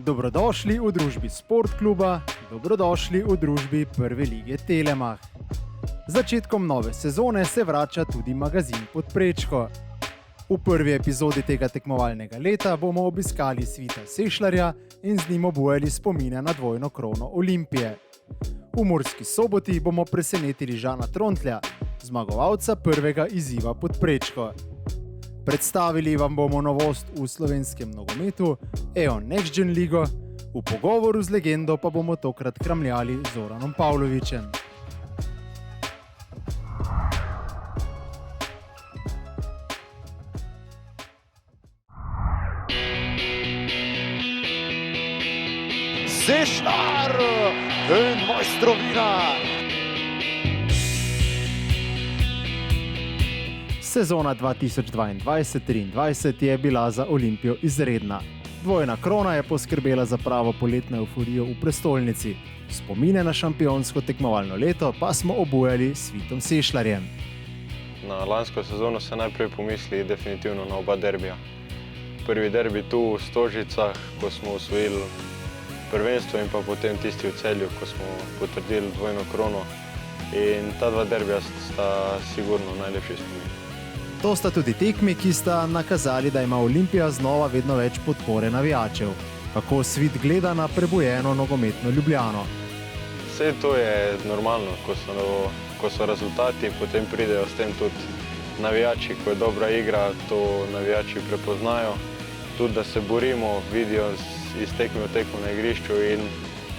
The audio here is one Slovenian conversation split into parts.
Dobrodošli v družbi Sport kluba, dobrodošli v družbi Prve lige Telemach. Z začetkom nove sezone se vrača tudi magazin Pod prečko. V prvi epizodi tega tekmovalnega leta bomo obiskali Svita Sešljarja in z njim obujali spomine na dvojno krono Olimpije. V Murski Soboti bomo presenetili Žana Trontlja, zmagovalca prvega izziva Pod prečko. Predstavili vam bomo novost v slovenskem nogometu, EON Next Gen ligo, v pogovoru z legendo pa bomo tokrat kramljali z Zoranom Pavlovićem. Sešljar in Mojstrovina! Sezona 2022-2023 je bila za Olimpijo izredna. Dvojna krona je poskrbela za pravo poletno euforijo v prestolnici. Spomine na šampionsko tekmovalno leto pa smo obujali s Svitom Sešljarjem. Na lansko sezono se najprej pomisli definitivno na oba derbija. Prvi derbi tu v Stožicah, ko smo osvojili prvenstvo, in pa potem tisti v Celju, ko smo potrdili dvojno krono. In ta dva derbija sta sigurno najlepši spomin. To sta tudi tekmi, ki sta nakazali, da ima Olimpija znova vedno več podpore navijačev. Kako Svit gleda na prebujeno nogometno Ljubljano? Vse to je normalno, ko so rezultati, potem pridejo s tem tudi navijači. Ko je dobra igra, to navijači prepoznajo. Tudi, da se borimo, vidijo iz tekme v tekmo na igrišču, in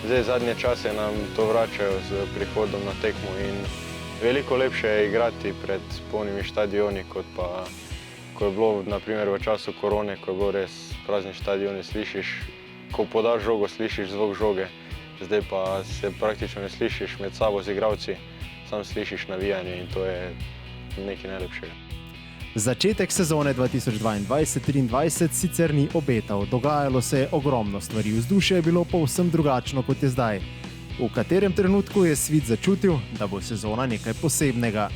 zdaj zadnje čase nam to vračajo z prihodom na tekmo. In veliko lepše je igrati pred polnimi štadioni, kot pa ko je bilo na primer v času korone, ko je bilo res prazni štadioni, slišiš, ko podaš žogo, slišiš zvok žoge. Zdaj pa se praktično ne slišiš med sabo z igralci, sam slišiš navijanje, in to je nekaj najlepšega. Začetek sezone 2022-2023 sicer ni obetal, dogajalo se je ogromno stvari, vzdušje je bilo povsem drugačno, kot je zdaj. V katerem trenutku je Svit začutil, da bo sezona nekaj posebnega?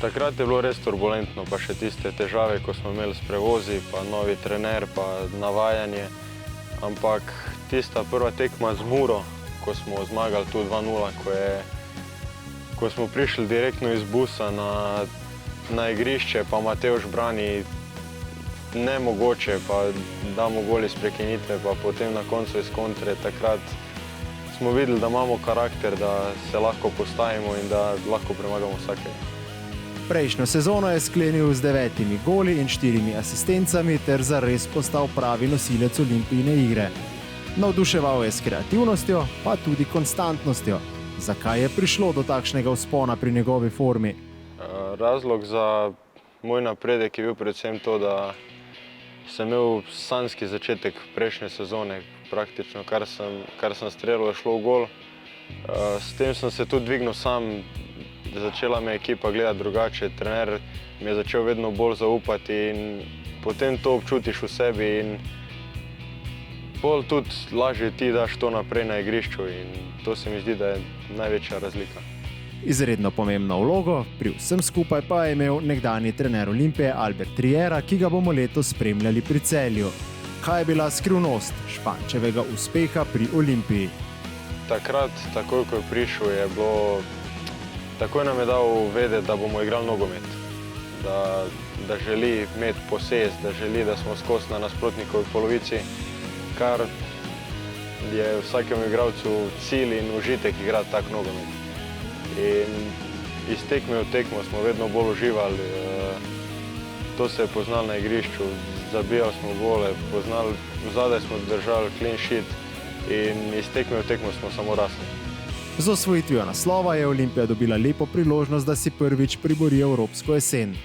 Takrat je bilo res turbulentno, pa še tiste težave, ko smo imeli s prevozi, pa novi trener, pa navajanje. Ampak tista prva tekma z Muro, ko smo zmagali tu 2-0, ko smo prišli direktno iz busa na igrišče, pa Matevž brani nemogoče, pa damo gol iz prekinitve, pa potem na koncu iz kontre, takrat smo videli, da imamo karakter, da se lahko postavimo in da lahko premagamo vsakega. Prejšnjo sezono je sklenil z 9 goli in 4 asistencami ter zares postal pravi nosilec Olimpijine igre. Navduševal je s kreativnostjo, pa tudi konstantnostjo. Zakaj je prišlo do takšnega vzpona pri njegovi formi? Razlog za moj napredek je bil predvsem to, da sem imel sanjski začetek prejšnje sezone. Praktično, kar sem streljal, je šlo v gol. S tem sem se tudi dvignil sam, začela me ekipa gledati drugače, trener mi je začel vedno bolj zaupati in potem to občutiš v sebi in bolj tudi lažje ti daš to naprej na igrišču, in to se mi zdi, da je največja razlika. Izredno pomembno vlogo pri vsem skupaj pa je imel nekdanji trener Olimpije Albert Riera, ki ga bomo letos spremljali pri Celju. Kaj je bila skrivnost Špančevega uspeha pri Olimpiji? Takrat, takoj ko je prišel, takoj nam je dal vedeti, da bomo igrali nogomet. Da želi imeti posest, da želi, da smo skozi na nasprotnikovi polovici, kar je vsakemu igralcu cilj in užitek igrati tak nogomet. In iz tekme v tekmo smo vedno bolj uživali, to se je poznalo na igrišču, zabijali smo gole, vzadaj smo držali clean sheet in iz tekme v tekmo smo samo rasli. Z osvojitvijo naslova je Olimpija dobila lepo priložnost, da si prvič pribori evropsko jesen.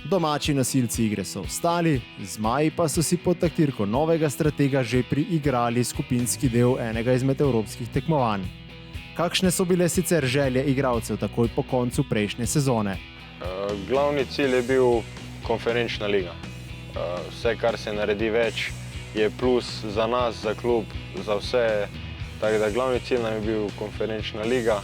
Domači nosilci igre so ostali, zmaji pa so si pod taktirko novega stratega že priigrali skupinski del enega izmed evropskih tekmovanj. Kakšne so bile sicer želje igralcev takoj po koncu prejšnje sezone? Glavni cilj je bil konferenčna liga. Vse, kar se naredi več, je plus za nas, za klub, za vse. Tako da glavni cilj nam je bil konferenčna liga.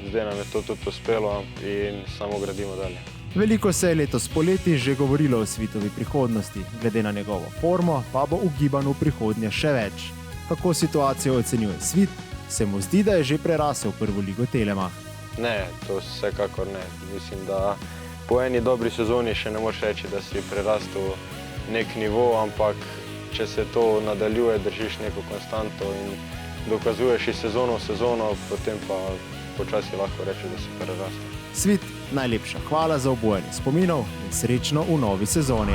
Zdaj nam je to tudi uspelo in samo gradimo dalje. Veliko se je letos poleti že govorilo o Svitovi prihodnosti, glede na njegovo formo pa bo ugiban v prihodnje še več. Kako situacijo ocenjuje Svit, se mu zdi, da je že prerasel prvo ligo Telemach. Ne, to vsekakor ne. Mislim, da po eni dobri sezoni še ne moreš reči, da si prerastel nek nivo, ampak če se to nadaljuje, držiš neko konstanto in dokazuješ iz sezono v sezono, potem pa počasi lahko reči, da si prerastel. Svit, najlepša hvala za obojanje spominov in srečno v novi sezoni.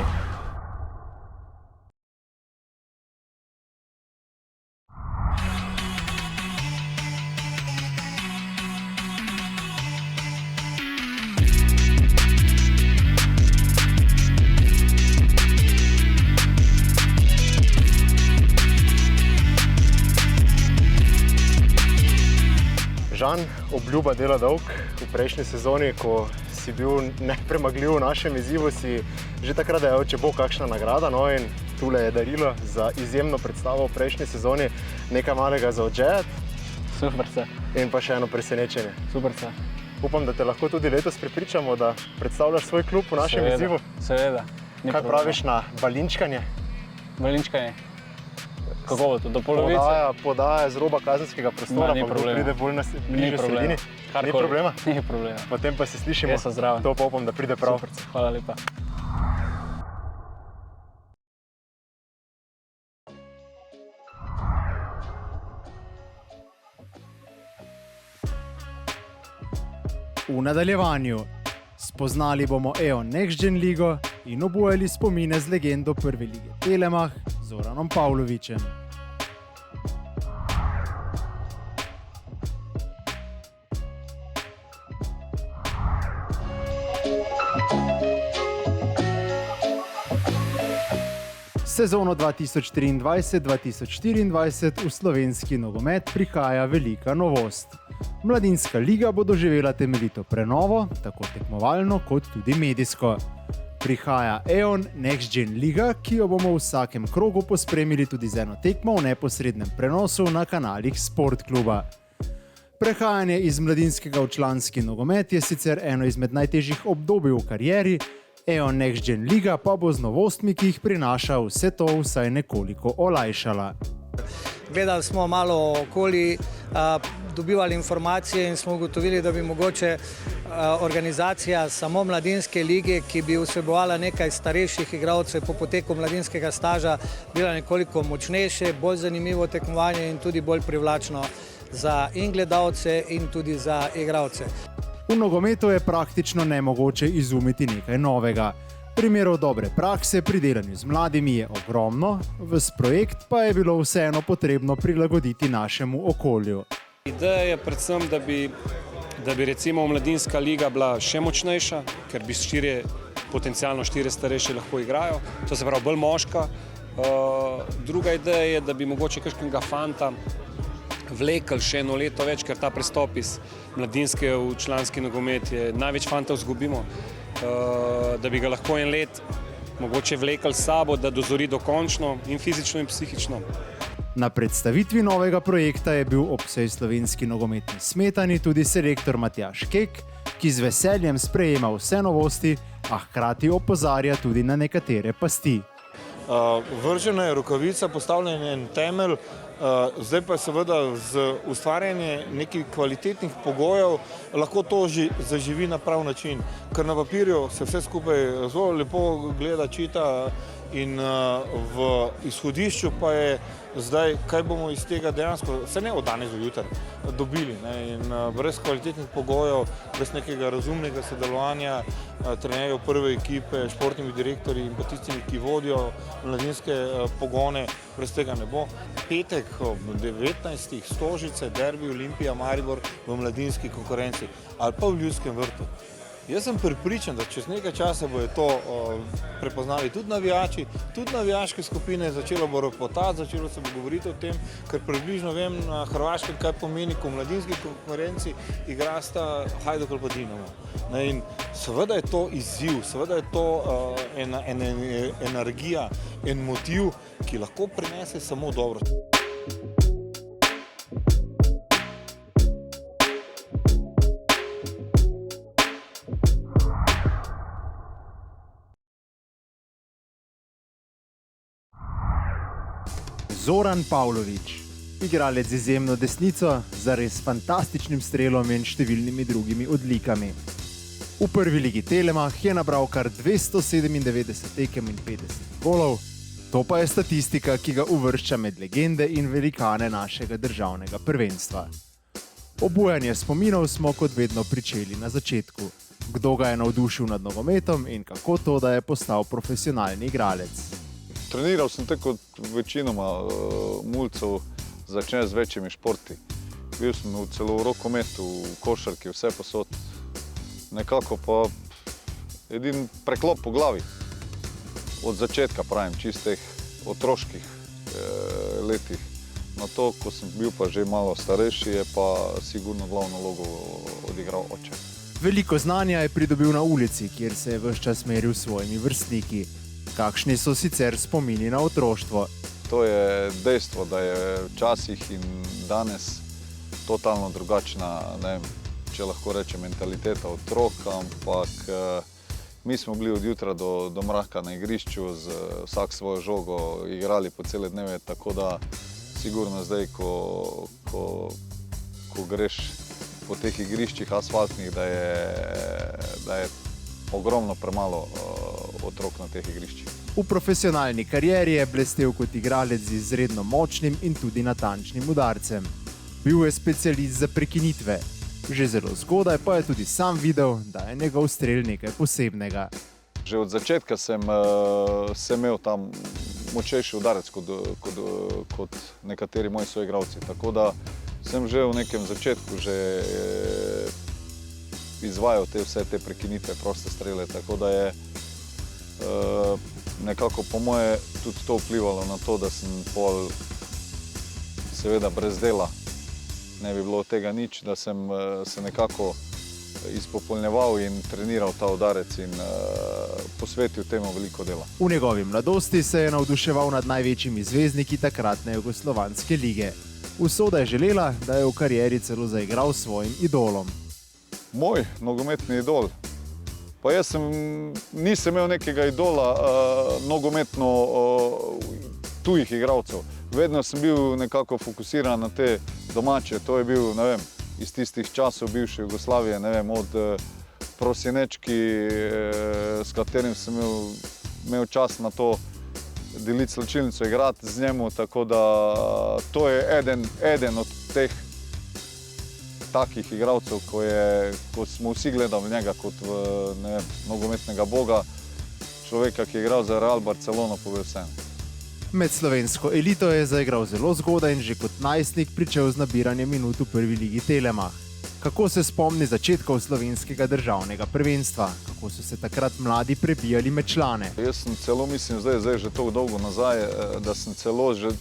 Žan, obljuba dela dolg. V prejšnji sezoni, ko si bil nepremagljiv v našem izzivu, si že takrat dejal, če bo kakšna nagrada. No, in tule je darilo za izjemno predstavo v prejšnji sezoni, nekaj malega za odžejati. Super se. In pa še eno presenečenje. Super se. Upam, da te lahko tudi letos prepričamo, da predstavljaš svoj klub v našem izzivu. Seveda. Kaj praviš na balinčkanje? Balinčkanje? Kako bo to, do polovice? Podaja z roba kazenskega prostora, pa pride bolj bliže sredini. Ni problema? Ni problema. Potem pa se slišimo. Jaz sem zdraven. To pa upam, da pride prav. Super, hvala lepa. V nadaljevanju spoznali bomo EON Next Gen ligo in obujali spomine z legendo prve lige Telemach Zoranom Pavlovićem. Sezono 2023-2024 v slovenski nogomet prihaja velika novost. Mladinska liga bo doživela temeljito prenovo, tako tekmovalno kot tudi medijsko. Prihaja EON Next Gen liga, ki jo bomo v vsakem krogu pospremili tudi z eno tekmo v neposrednem prenosu na kanalih Sport kluba. Prehajanje iz mladinskega v članski nogomet je sicer eno izmed najtežjih obdobij v karieri, EON Next Gen liga pa bo z novostmi, ki jih prinaša, vse to vsaj nekoliko olajšala. Gledali smo malo okoli, dobivali informacije in smo ugotovili, da bi mogoče organizacija samo mladinske lige, ki bi vsebovala nekaj starejših igralcev po poteku mladinskega staža, bila nekoliko močnejše, bolj zanimivo tekmovanje in tudi bolj privlačno za in gledalce in tudi za igralce. V nogometu je praktično nemogoče izumiti nekaj novega. Primerov dobre prakse pri delanju z mladimi je ogromno, ves projekt pa je bilo vseeno potrebno prilagoditi našemu okolju. Ideja je predvsem, da bi recimo mladinska liga bila še močnejša, ker bi potencialno štiri starejši lahko igrajo, to se pravi bolj moška. Druga ideja je, da bi mogoče kakšnega fanta vlekel še eno leto več, ker ta prestop iz mladinske v članski nogomet je največ fantov zgubimo, da bi ga lahko en let mogoče vlekel s sabo, da dozori dokončno in fizično in psihično. Na predstavitvi novega projekta je bil ob vsej slovenski nogometni smetani tudi selektor Matjaž Kek, ki z veseljem sprejema vse novosti, a hkrati opozarja tudi na nekatere pasti. Vržena je rokavica, postavljen je en temelj, zdaj pa seveda z ustvarjanjem nekih kvalitetnih pogojev lahko to zaživi na prav način, ker na papirju se vse skupaj zelo lepo gleda, čita in v izhodišču pa je zdaj, kaj bomo iz tega dejansko, se ne od danes do jutri, dobili. In brez kvalitetnih pogojev, brez nekega razumnega sodelovanja trenerjev prve ekipe, športnimi direktorji in pa tistimi, ki vodijo mladinske pogone, brez tega ne bo. Petek ob 19. Stožice, derbi Olimpija Maribor v mladinski konkurenci ali pa v Ljudskem vrtu. Jaz sem prepričan, da čez nekaj časa bodo to prepoznali tudi navijači, tudi navijaške skupine, začelo bo ropotati, začelo se bo govoriti o tem, ker približno vem na Hrvaškem, kaj pomeni, ko v mladinski konkurenci igrasta Hajduk ali pa Dinamo. In seveda je to izziv, seveda je to ena energija, en motiv, ki lahko prinese samo dobro. Zoran Pavlović. Igralec z izjemno desnico, zares fantastičnim strelom in številnimi drugimi odlikami. V prvi ligi Telemach je nabral kar 297 tekem in 50 golov. To pa je statistika, ki ga uvršča med legende in velikane našega državnega prvenstva. Obujanje spominov smo kot vedno pričeli na začetku. Kdo ga je navdušil nad nogometom in kako to, da je postal profesionalni igralec. Treniral sem tako kot večinoma mulcev, začne z večjimi športi. Bil sem celo v rokometu, v košarki, vse posod. Nekako pa edin preklop po glavi. Od začetka pravim, čistih otroških letih. Na to, ko sem bil pa že malo starejši, je pa sigurno glavno vlogo odigral oče. Veliko znanja je pridobil na ulici, kjer se je ves čas meril s svojimi vrstniki. Kakšni so sicer spomini na otroštvo? To je dejstvo, da je včasih in danes totalno drugačna, ne vem, če lahko rečem, mentaliteta otrok, ampak mi smo bili od jutra do mraka na igrišču, z vsak svojo žogo igrali po cele dneve, tako da sigurno zdaj, ko greš po teh igriščih asfaltnih, da je ogromno premalo otrok na teh igriščih. V profesionalni karieri je blestel kot igralec z izredno močnim in tudi natančnim udarcem. Bil je specialist za prekinitve. Že zelo zgodaj pa je tudi sam videl, da je njegov strel nekaj posebnega. Že od začetka sem imel tam močnejši udarec kot nekateri moji soigralci. Tako da sem že v nekem začetku izvajal vse te prekinitve, proste strele. Tako da je nekako po moje tudi to vplivalo na to, da sem pol seveda brez dela. Ne bi bilo tega nič, da sem se nekako izpopolnjeval in treniral ta udarec in posvetil temu veliko dela. V njegovi mladosti se je navduševal nad največjimi zvezdniki takratne jugoslovanske lige. Usoda je želela, da je v karieri celo zaigral s svojim idolom. Moj nogometni idol? Pa jaz nisem imel nekega idola nogometno tujih igralcev. Vedno sem bil nekako fokusiran na te domače. To je bil, ne vem, iz tistih časov bivše Jugoslavije, ne vem, od Prosinečki, s katerim sem imel čas na to deliti slačilnico, igrati z njemu, tako da to je eden od teh takih igralcev, ko smo vsi gledali njega kot nogometnega boga, človeka, ki je igral za Real Barcelono, pove vse. Med slovensko elito je zaigral zelo zgodaj in že kot najstnik pričel z nabiranjem minut v prvi ligi Telemach. Kako se spomni začetkov slovenskega državnega prvenstva? Kako so se takrat mladi prebijali med člane? Jaz sem celo, mislim, zdaj že to dolgo nazaj, da sem celo že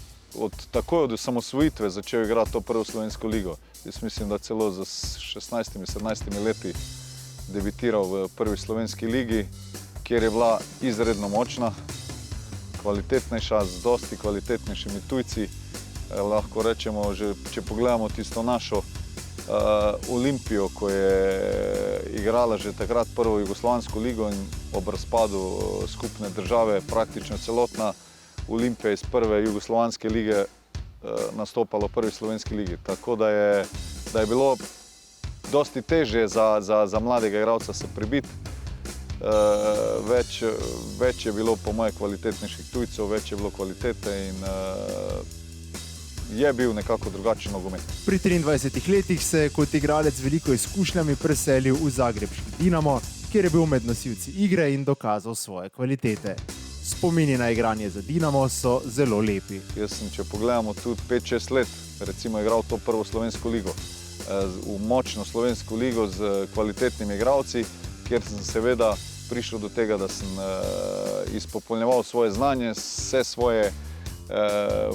takoj od osamosvojitve začel igrati to prvo slovensko ligo. Jaz mislim, da celo z 16-17 leti debitiral v prvi slovenski ligi, kjer je bila izredno močna, kvalitetnejša, z dosti kvalitetnejšimi tujci. Lahko rečemo, že, če pogledamo tisto našo Olimpijo, ko je igrala že takrat prvo jugoslovansko ligo in ob razpadu skupne države praktično celotna Olimpija iz prve jugoslovanske lige nastopala v prvi slovenski ligi. Tako da je bilo dosti težje za mladega igralca se prebiti. Več je bilo po moje kvalitetnejših tujcev, več je bilo kvalitete in je bil nekako drugačen nogomet. Pri 23 letih se je kot igralec z veliko izkušnjami preselil v zagrebški Dinamo, kjer je bil med nosilci igre in dokazal svoje kvalitete. Spomini na igranje za Dinamo so zelo lepi. Jaz sem, če pogledamo, tudi 5-6 let recimo igral to prvo slovensko ligo. V močno slovensko ligo z kvalitetnimi igralci, kjer sem seveda prišel do tega, da sem izpopolnjeval svoje znanje, vse svoje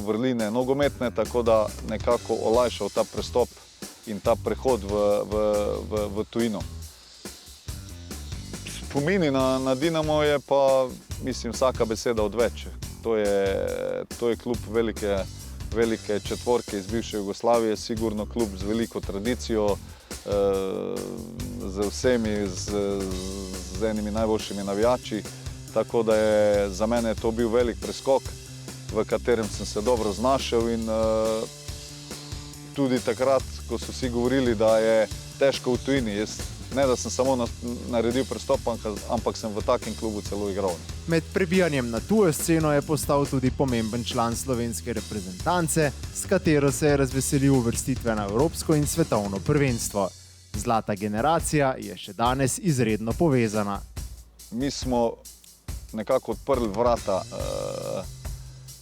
vrline nogometne, tako da nekako olajšal ta prestop in ta prehod v tujino. Spomini na Dinamo je pa, mislim, vsaka beseda odveč. To je klub velike četvorke iz bivše Jugoslavije, sigurno klub z veliko tradicijo, z vsemi, z enimi najboljšimi navijači, tako da je za mene to bil velik preskok v katerem sem se dobro znašel in tudi takrat, ko so vsi govorili, da je težko v tujini. Jaz ne, da sem samo naredil prestop, ampak sem v takem klubu celo igral. Med prebijanjem na tujo sceno je postal tudi pomemben član slovenske reprezentance, s katero se je razveselil uvrstitve na evropsko in svetovno prvenstvo. Zlata generacija je še danes izredno povezana. Mi smo nekako odprli vrata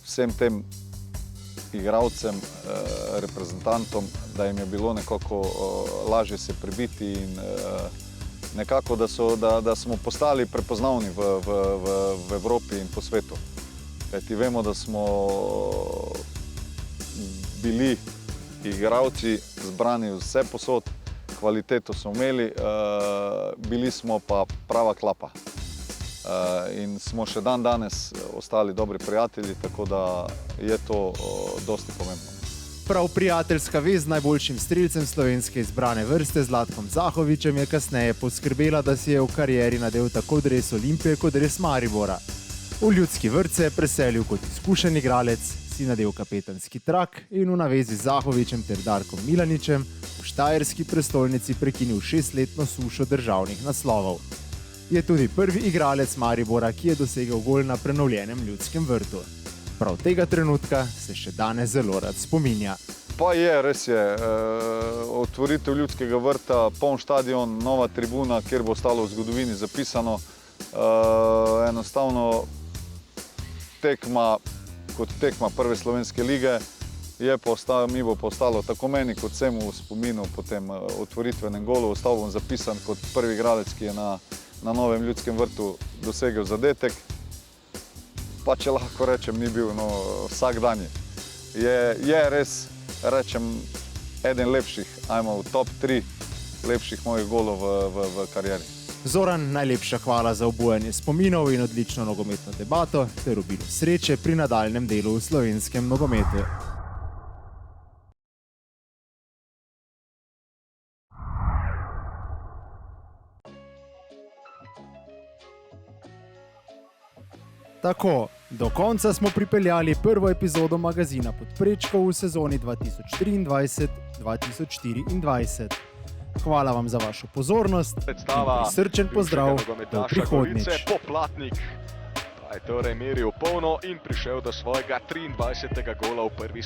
vsem tem igralcem, reprezentantom, da jim je bilo nekako lažje se prebiti in nekako, da smo postali prepoznavni v Evropi in po svetu. Kajti vemo, da smo bili igralci zbrani vse posod, kvaliteto smo imeli, bili smo pa prava klapa. In smo še dan danes ostali dobri prijatelji, tako da je to dosti pomembno. Prav prijateljska vez z najboljšim strelcem slovenske izbrane vrste Zlatkom Zahovićem je kasneje poskrbela, da si je v karieri nadel tako dres Olimpije kot dres Maribora. V Ljudski vrt se je preselil kot izkušen igralec, si nadel kapetanski trak in v navezi z Zahovićem ter Darkom Milaničem v štajerski prestolnici prekinil 6-letno sušo državnih naslovov. Je tudi prvi igralec Maribora, ki je dosegel gol na prenovljenem Ljudskem vrtu. Prav tega trenutka se še danes zelo rad spominja. Pa je, res je. Otvoritev Ljudskega vrta, poln štadion, nova tribuna, kjer bo ostalo v zgodovini zapisano. Enostavno tekma kot tekma prve slovenske lige mi bo postalo tako meni kot vsemu v spominu po tem otvoritvenem golu. Ostal bom zapisan kot prvi igralec, ki je na novem Ljudskem vrtu dosegel zadetek. Pa če lahko rečem, ni bil vsak dan. Je res, rečem, eden lepših, v top 3 lepših mojih golov v karieri. Zoran, najlepša hvala za obujanje spominov in odlično nogometno debato ter obilo sreče pri nadaljnjem delu v slovenskem nogometu. Tako, do konca smo pripeljali prvo epizodo magazina Podprečko v sezoni 2023-2024. Hvala vam za vašo pozornost in prisrčen pozdrav do prihodnjič. Poplatnik pa je torej meril polno in prišel do svojega 23. gola v prvi